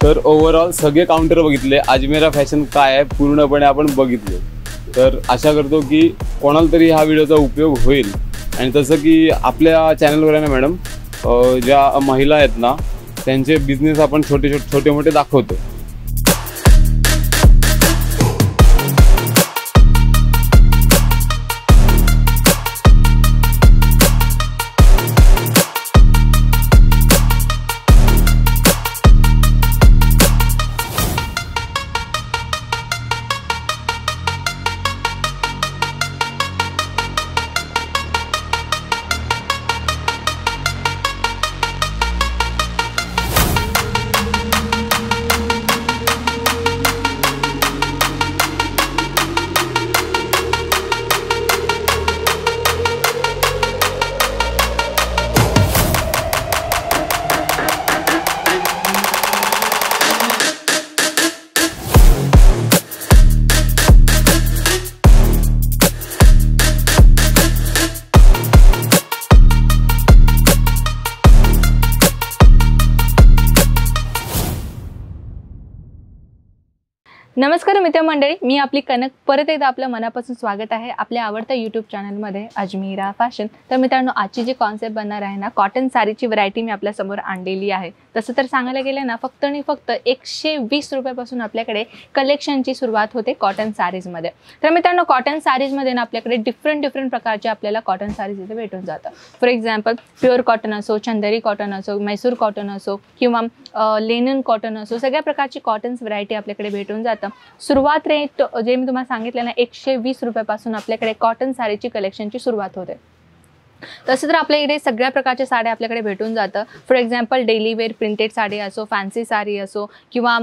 तर ओव्हरऑल सगळे काउंटर बघितले, अजमेरा फॅशन काय आहे पूर्णपणे आपण बघितले। तर आशा करतो की कोणाला तरी हा व्हिडिओचा उपयोग होईल। आणि तसं की आपल्या चॅनलवर आहे ना मॅडम, ज्या महिला आहेत ना त्यांचे बिझनेस आपण छोटे मोठे दाखवतो। नमस्कार मित्रमंडळी, मी आपली कनक परत एकदा आपलं मनापासून स्वागत आहे आपल्या आवडत्या यूट्यूब चॅनलमध्ये अजमेरा फॅशन। तर मित्रांनो, आजची जी कॉन्सेप्ट बनणार आहे ना, कॉटन साडीची व्हरायटी मी आपल्या समोर आणलेली आहे। तसं तर सांगायला गेलं ना, फक्त आणि फक्त 120 रुपयापासून आपल्याकडे कलेक्शनची सुरुवात होते कॉटन साडीजमध्ये। तर मित्रांनो, कॉटन साडीजमध्ये ना आपल्याकडे डिफरंट प्रकारचे आपल्याला कॉटन साडीज इथे भेटून जातात। फॉर एक्झाम्पल प्युअर कॉटन असो, चंदेरी कॉटन असो, मैसूर कॉटन असो किंवा लेनन कॉटन असो, सगळ्या प्रकारची कॉटन्स व्हरायटी आपल्याकडे भेटून जातात। सुरुवात रेट जे मी तुम्हाला सांगितलं ना, 120 रुपयापासून आपल्याकडे कॉटन साडीची कलेक्शनची सुरुवात होते। तसं तर आपल्या इकडे सगळ्या प्रकारच्या साड्या आपल्याकडे भेटून जातं। For example daily wear printed sari असो, फॅन्सी साडी असो किंवा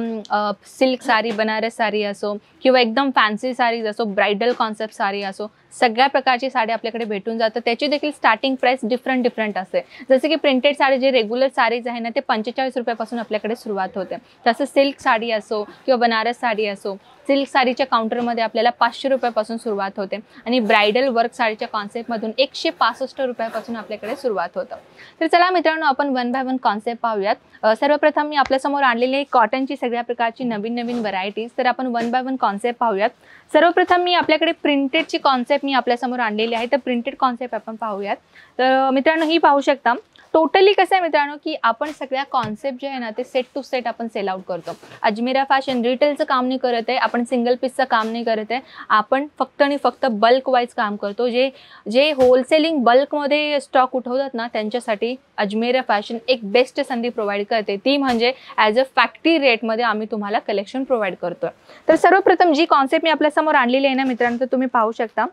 सिल्क साडी, बनारस साडी असो किंवा एकदम फॅन्सी साडीज असो, ब्राइडल कॉन्सेप्ट साडी असो, सगळ्या प्रकारची साडी आपल्याकडे भेटून जातं। त्याची देखील स्टार्टिंग प्राइस डिफरंट असते। जसे की प्रिंटेड साडी जे रेग्युलर साडीज आहे ना, ते 45 रुपयापासून आपल्याकडे सुरुवात होते। तसं सिल्क साडी असो किंवा बनारस साडी असो, सिल्क साडीच्या काउंटरमध्ये आपल्याला 500 रुपयापासून सुरुवात होते आणि ब्राइडल वर्क साडीच्या कॉन्सेप्टमधून 165 रुपयापासून आपल्याकडे सुरुवात होतं। तर चला मित्रांनो, आपण वन बाय वन कॉन्सेप्ट पाहूयात। सर्वप्रथम मी आपल्यासमोर आणलेली आहे कॉटनची सगळ्या प्रकारची नवीन व्हरायटीज। तर आपण वन बाय वन कॉन्सेप्ट पाहूयात। सर्वप्रथम मी आपल्याकडे प्रिंटेडची कॉन्सेप्ट मी आपल्यासमोर आणलेली आहे। तर प्रिंटेड कॉन्सेप्ट आपण पाहूयात। तर मित्रांनो, ही पाहू शकता टोटली कसं आहे मित्रांनो, की आपण सगळ्या कॉन्सेप्ट जे आहे ना ते सेट टू सेट आपण सेल आउट करतो। अजमेरा फॅशन रिटेलचं काम नाही करत आहे, आपण सिंगल पीसचं काम नाही करत आहे, आपण फक्त आणि फक्त बल्क वाईज काम करतो। जे होलसेलिंग बल्कमध्ये स्टॉक उठवतात ना, त्यांच्यासाठी अजमेरा फॅशन एक बेस्ट संधी प्रोव्हाइड करते, ती म्हणजे ॲज अ फॅक्टरी रेटमध्ये आम्ही तुम्हाला कलेक्शन प्रोव्हाइड करतो। तर सर्वप्रथम जी कॉन्सेप्ट मी आपल्यासमोर आणलेली आहे ना मित्रांनो, तर तुम्ही पाहू शकता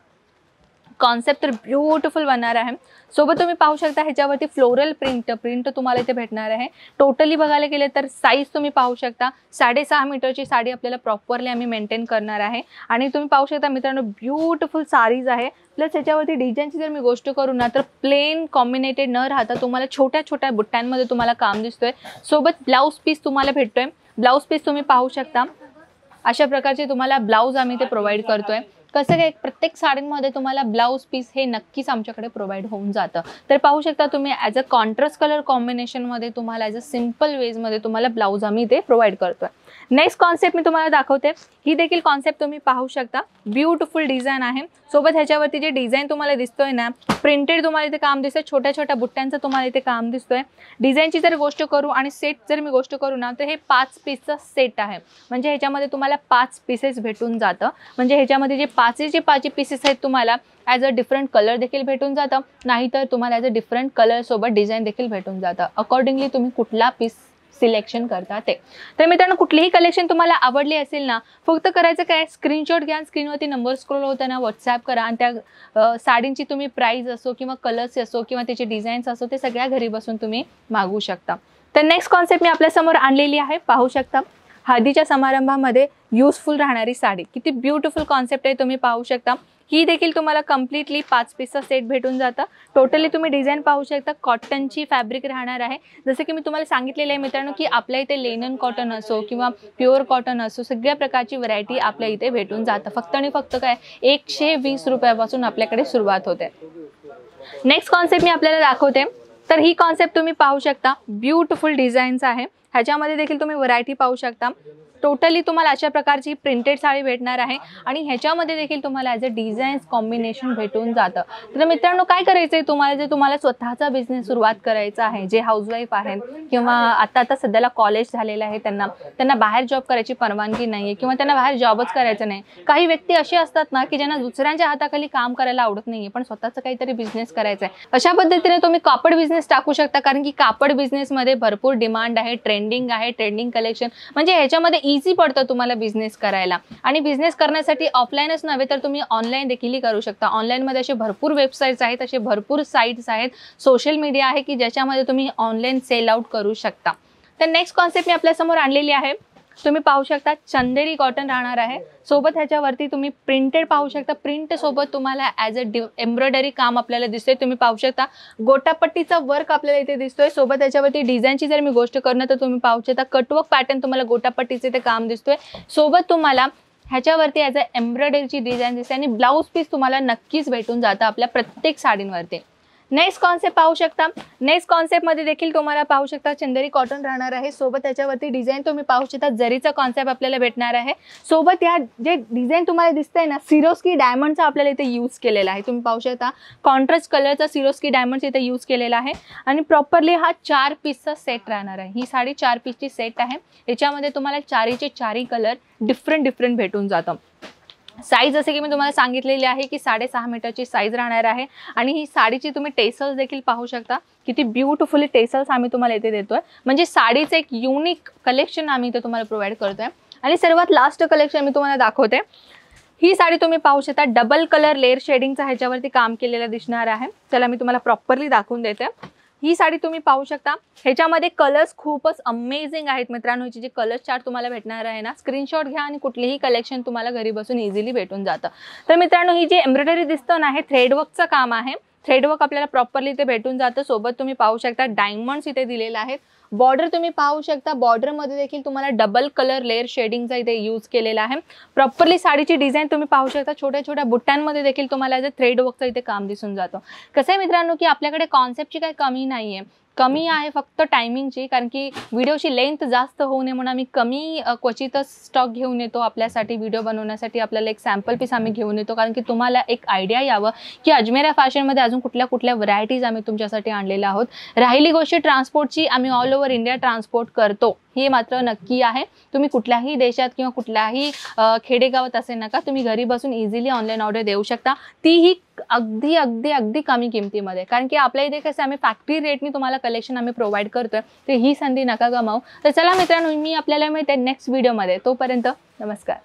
कॉन्सेप्ट तर ब्युटिफुल बनणार आहे। सोबत तुम्ही पाहू शकता ह्याच्यावरती फ्लोरल प्रिंट तुम्हाला इथे भेटणार आहे। टोटली बघायला गेले तर साईज तुम्ही पाहू शकता 6.5 मीटरची साडी आपल्याला प्रॉपरली आम्ही मेंटेन करणार आहे। आणि तुम्ही पाहू शकता मित्रांनो, ब्युटिफुल साडीज आहे। प्लस ह्याच्यावरती डिझाईनची जर मी गोष्ट करू ना, तर प्लेन कॉम्बिनेटेड न राहता तुम्हाला छोट्या बुट्ट्यांमध्ये तुम्हाला काम दिसतोय। सोबत ब्लाउज पीस तुम्हाला भेटतोय। ब्लाउज पीस तुम्ही पाहू शकता अशा प्रकारचे तुम्हाला ब्लाउज आम्ही ते प्रोव्हाइड करतोय। कसं काय, प्रत्येक साडींमध्ये तुम्हाला ब्लाउज पीस हे नक्कीच आमच्याकडे प्रोव्हाइड होऊन जातं। तर पाहू शकता तुम्ही ॲज अ कॉन्ट्रास्ट कलर कॉम्बिनेशनमध्ये तुम्हाला ॲज अ सिम्पल वेजमध्ये तुम्हाला ब्लाउज आम्ही ते प्रोव्हाइड करतोय। नेक्स्ट कॉन्सेप्ट मी तुम्हाला दाखवते। ही देखील कॉन्सेप्ट तुम्ही पाहू शकता, ब्युटिफुल डिझाईन आहे। सोबत ह्याच्यावरती जे डिझाईन तुम्हाला दिसतोय ना, प्रिंटेड तुम्हाला इथे काम दिसतंय, छोट्या बुट्ट्यांचं तुम्हाला इथे काम दिसतोय। डिझाईनची जर गोष्ट करू आणि सेट जर मी गोष्ट करू ना, तर हे 5 पीसचा सेट आहे। म्हणजे ह्याच्यामध्ये तुम्हाला 5 पीसेस भेटून जातं। म्हणजे ह्याच्यामध्ये जे 5 पीसेस आहेत तुम्हाला ॲज अ डिफरंट कलर देखील भेटून जातं, नाहीतर तुम्हाला ॲज अ डिफरंट कलर सोबत डिझाईन देखील भेटून जातं। अकॉर्डिंगली तुम्ही कुठला पीस सिलेक्शन करता ते। तर मित्रांनो, कुठलीही कलेक्शन तुम्हाला आवडली असेल ना, फक्त करायचं काय, स्क्रीनशॉट घ्या, स्क्रीनवरती नंबर स्क्रोल होताना व्हॉट्सॲप करा आणि त्या साडींची तुम्ही प्राइस असो किंवा कलर्स असो किंवा त्याचे डिझाईन्स असो, ते सगळ्या घरी बसून तुम्ही मागवू शकता। तर नेक्स्ट कॉन्सेप्ट मी आपल्यासमोर आणलेली आहे, पाहू शकता हळदीच्या समारंभामध्ये युजफुल राहणारी साडी। किती ब्युटिफुल कॉन्सेप्ट आहे, तुम्ही पाहू शकता। ही देखील तुम्हाला कंप्लीटली 5 पीसचा सेट भेटून जातं। टोटली तुम्ही डिझाईन पाहू शकता, कॉटनची फॅब्रिक राहणार आहे। जसं की मी तुम्हाला सांगितलेलं आहे मित्रांनो, की आपल्या इथे लेनन कॉटन असो किंवा प्युअर कॉटन असो, सगळ्या प्रकारची व्हरायटी आपल्या इथे भेटून जातं। फक्त आणि फक्त काय 120 रुपयापासून आपल्याकडे सुरुवात होते। नेक्स्ट कॉन्सेप्ट मी आपल्याला दाखवते। तर ही कॉन्सेप्ट तुम्ही पाहू शकता, ब्युटिफुल डिझाईन्स आहे। ह्याच्यामध्ये देखील तुम्ही व्हरायटी पाहू शकता। टोटली तुम्हाला अशा प्रकारची प्रिंटेड साडी भेटणार आहे आणि ह्याच्यामध्ये देखील तुम्हाला ॲज अ डिझाईन्स कॉम्बिनेशन भेटून जातं। तर मित्रांनो, काय करायचं आहे तुम्हाला, जे तुम्हाला स्वतःचा बिझनेस सुरुवात करायचा आहे, जे हाऊसवाईफ आहेत किंवा आता सध्याला कॉलेज झालेलं आहे, त्यांना बाहेर जॉब करायची परवानगी नाही आहे किंवा त्यांना बाहेर जॉबच करायचं नाही। काही व्यक्ती असे असतात ना की ज्यांना दुसऱ्यांच्या हाताखाली काम करायला आवडत नाही आहे, पण स्वतःचं काहीतरी बिझनेस करायचं आहे। अशा पद्धतीने तुम्ही कापड बिझनेस टाकू शकता, कारण की कापड बिझनेसमध्ये भरपूर डिमांड आहे, ट्रेंडिंग आहे, ट्रेंडिंग कलेक्शन, म्हणजे ह्याच्यामध्ये इझी पडतं तुम्हाला बिझनेस करायला। आणि बिझनेस करण्यासाठी ऑफलाईनच नव्हे तर तुम्ही ऑनलाईन देखील करू शकता। ऑनलाईनमध्ये असे भरपूर वेबसाईट्स आहेत, असे भरपूर साईट्स आहेत, सोशल मीडिया आहे की ज्याच्यामध्ये तुम्ही ऑनलाईन सेल आउट करू शकता। तर नेक्स्ट कॉन्सेप्ट मी आपल्यासमोर आणलेली आहे, तुम्ही पाहू शकता चंदेरी कॉटन राहणार आहे। सोबत ह्याच्यावरती तुम्ही प्रिंटेड पाहू शकता, प्रिंट सोबत तुम्हाला ॲज अ एम्ब्रॉयडरी काम आपल्याला दिसतंय। तुम्ही पाहू शकता गोटापट्टीचा वर्क आपल्याला इथे दिसतोय। सोबत त्याच्यावरती डिझाईनची जर मी गोष्ट करणार तर तुम्ही पाहू शकता कटवर्क पॅटर्न तुम्हाला गोटापट्टीचे ते काम दिसतोय। सोबत तुम्हाला ह्याच्यावरती ॲज अ एम्ब्रॉयडरीची डिझाईन दिसते आणि ब्लाऊज पीस तुम्हाला नक्कीच भेटून जातं आपल्या प्रत्येक साडींवरती। नेक्स्ट कॉन्सेप्ट पाहू शकता, नेक्स्ट कॉन्सेप्टमध्ये देखील तुम्हाला पाहू शकता चंदेरी कॉटन राहणार आहे। सोबत त्याच्यावरती डिझाईन तुम्ही पाहू शकता जरीचा कॉन्सेप्ट आपल्याला भेटणार आहे। सोबत या जे डिझाईन तुम्हाला दिसतंय ना, सिरोस्की डायमंडचा आपल्याला इथे यूज केलेला आहे। तुम्ही पाहू शकता कॉन्ट्रास्ट कलरचा सिरोस्की डायमंड इथे यूज केलेला आहे आणि प्रॉपरली हा 4 पीसचा सेट राहणार आहे। ही साडी 4 पीसची सेट आहे, याच्यामध्ये तुम्हाला चारीचे चारही कलर डिफरंट भेटून जातं। साईज जसे की मी तुम्हाला सांगितलेली आहे की 6.5 मीटरची साईज राहणार आहे आणि ही साडीची तुम्ही टेसल्स देखील पाहू शकता, किती ब्युटिफुली टेसल्स आम्ही तुम्हाला इथे देतोय। म्हणजे साडीचं एक युनिक कलेक्शन आम्ही इथे तुम्हाला प्रोव्हाइड करतोय। आणि सर्वात लास्ट कलेक्शन मी तुम्हाला दाखवते, ही साडी तुम्ही पाहू शकता डबल कलर लेअर शेडिंगचा ह्याच्यावरती काम केलेलं दिसणार आहे। चला मी तुम्हाला प्रॉपरली दाखवून देते। ही साडी तुम्ही पाहू शकता, ह्याच्यामध्ये कलर्स खूपच अमेझिंग आहेत मित्रांनो। ह्याची जे कलर चार्ट तुम्हाला भेटणार आहे ना, स्क्रीनशॉट घ्या आणि कुठलेही कलेक्शन तुम्हाला घरी बसून इझिली भेटून जातं। तर मित्रांनो, ही जी एम्ब्रॉयडरी दिसतं ना, हे थ्रेडवर्कचं काम आहे। थ्रेडवर्क आपल्याला प्रॉपरली इथे भेटून जातं। सोबत तुम्ही पाहू शकता डायमंड्स इथे दिलेले आहेत। बॉर्डर तुम्ही पाहू शकता, बॉर्डरमध्ये देखील तुम्हाला डबल कलर लेअर शेडिंगचा इथे यूज केलेला आहे। प्रॉपरली साडीची डिझाईन तुम्ही पाहू शकता, छोट्या छोट्या बुट्ट्यांमध्ये देखील तुम्हाला जे थ्रेड वर्कचं इथे काम दिसून जातं। कसं आहे मित्रांनो की आपल्याकडे कॉन्सेप्टची काही कमी नाही आहे, कमी आहे फक्त टायमिंगची, कारण की व्हिडिओची लेंथ जास्त होऊ नये म्हणून आम्ही कमी क्वचितच स्टॉक घेऊन येतो आपल्यासाठी। व्हिडिओ बनवण्यासाठी आपल्याला एक सॅम्पल पीस आम्ही घेऊन येतो, कारण की तुम्हाला एक आयडिया यावं की अजमेरा फॅशनमध्ये अजून कुठल्या व्हरायटीज आम्ही तुमच्यासाठी आणलेल्या आहोत। राहिली गोष्ट ट्रान्सपोर्टची, आम्ही ऑल ओव्हर इंडिया ट्रान्सपोर्ट करतो, हे मात्र नक्की आहे। तुम्ही कुठल्याही देशात किंवा कुठल्याही खेडेगावात असेल नका, तुम्ही घरी बसून इझिली ऑनलाईन ऑर्डर देऊ शकता, तीही अगदी कमी किमतीमध्ये। कारण की आपल्या इथे कसं आम्ही फॅक्टरी रेटनी तुम्हाला कलेक्शन आम्ही प्रोव्हाइड करतोय, तर ही संधी नका गमावू। तर चला मित्रांनो, मी आपल्याला मिळते नेक्स्ट व्हिडिओमध्ये, तोपर्यंत नमस्कार।